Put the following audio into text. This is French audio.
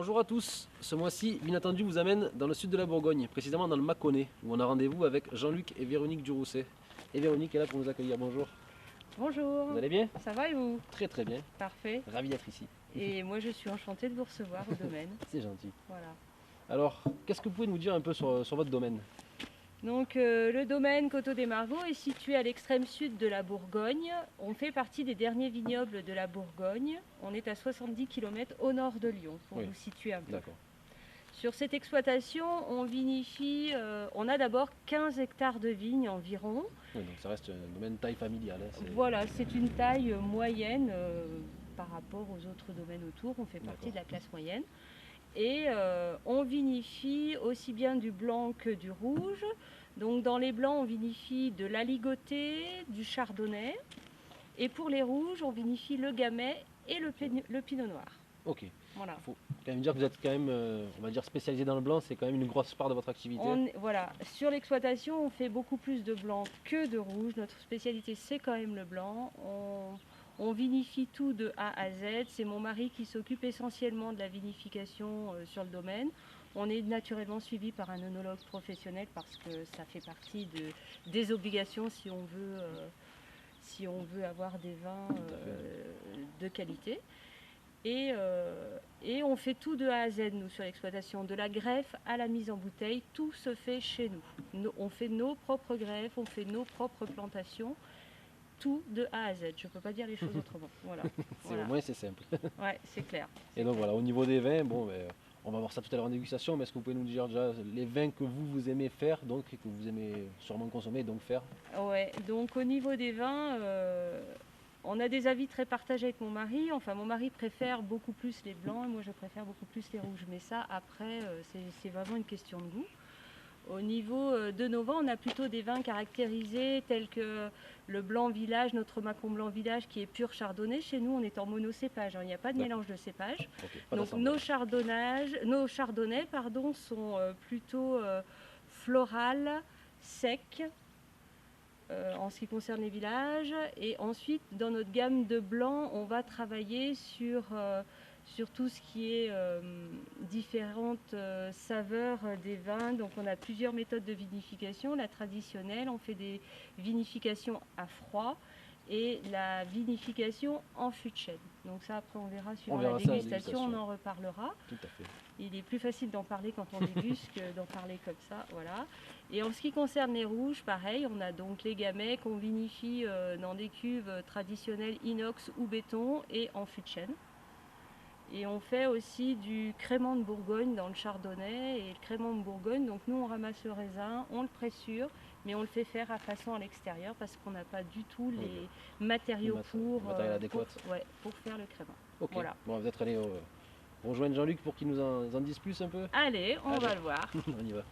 Bonjour à tous, ce mois-ci, l'inattendu vous amène dans le sud de la Bourgogne, précisément dans le Mâconnais, où on a rendez-vous avec Jean-Luc et Véronique Durousset. Et Véronique est là pour nous accueillir, bonjour. Bonjour, Vous allez bien? ça va et vous? Très très bien, Parfait. ravi d'être ici. Et moi je suis enchantée de vous recevoir au domaine. C'est gentil. Voilà. Alors, qu'est-ce que vous pouvez nous dire un peu sur votre domaine? Donc le domaine Coteaux des Margots est situé à l'extrême sud de la Bourgogne. On fait partie des derniers vignobles de la Bourgogne. On est à 70 km au nord de Lyon, pour vous situer un peu. D'accord. Sur cette exploitation, on vinifie, on a d'abord 15 hectares de vignes environ. Oui, donc ça reste un domaine taille familiale. Hein, voilà, c'est une taille moyenne par rapport aux autres domaines autour. On fait partie de la classe moyenne. Et on vinifie aussi bien du blanc que du rouge. Donc dans les blancs, on vinifie de l'aligoté, du chardonnay. Et pour les rouges, on vinifie le gamay et le pinot noir. Ok. Voilà. Il faut quand même dire que vous êtes quand même, on va dire, spécialisé dans le blanc, c'est quand même une grosse part de votre activité. Voilà. Sur l'exploitation, on fait beaucoup plus de blanc que de rouge. Notre spécialité, c'est quand même le blanc. On vinifie tout de A à Z. C'est mon mari qui s'occupe essentiellement de la vinification sur le domaine. On est naturellement suivi par un œnologue professionnel parce que ça fait partie des obligations si on veut avoir des vins de qualité. Et on fait tout de A à Z, nous, sur l'exploitation. De la greffe à la mise en bouteille, tout se fait chez nous. On fait nos propres greffes, on fait nos propres plantations. Tout de A à Z. Je ne peux pas dire les choses autrement. Voilà. Au moins c'est simple. Ouais, c'est clair. Et donc voilà, au niveau des vins, bon, on va voir ça tout à l'heure en dégustation, mais est-ce que vous pouvez nous dire déjà les vins que vous aimez faire, donc et que vous aimez sûrement consommer, donc faire? Ouais, donc au niveau des vins, on a des avis très partagés avec mon mari. Enfin, mon mari préfère beaucoup plus les blancs et moi je préfère beaucoup plus les rouges. Mais ça, après, c'est vraiment une question de goût. Au niveau de nos vins, on a plutôt des vins caractérisés tels que le blanc village, notre Mâcon blanc village qui est pur chardonnay. Chez nous, on est en monocépage, hein, il n'y a pas de mélange de cépages. Okay, donc nos chardonnays sont plutôt floral, secs en ce qui concerne les villages. Et ensuite, dans notre gamme de blancs, on va travailler sur tout ce qui est différentes saveurs des vins. Donc on a plusieurs méthodes de vinification. La traditionnelle, on fait des vinifications à froid et la vinification en fût de chêne. Donc ça, après, on verra suivant la dégustation, on en reparlera. Tout à fait. Il est plus facile d'en parler quand on déguste que d'en parler comme ça, voilà. Et en ce qui concerne les rouges, pareil, on a donc les gamets qu'on vinifie dans des cuves traditionnelles inox ou béton et en fût de chêne. Et on fait aussi du crément de Bourgogne dans le chardonnay. Et le crément de Bourgogne, donc nous on ramasse le raisin, on le pressure, mais on le fait faire à façon à l'extérieur parce qu'on n'a pas du tout les matériaux pour faire le crément. Ok, voilà. Bon, on va peut-être aller rejoindre Jean-Luc pour qu'il nous en dise plus un peu. Allez, on va le voir. On y va.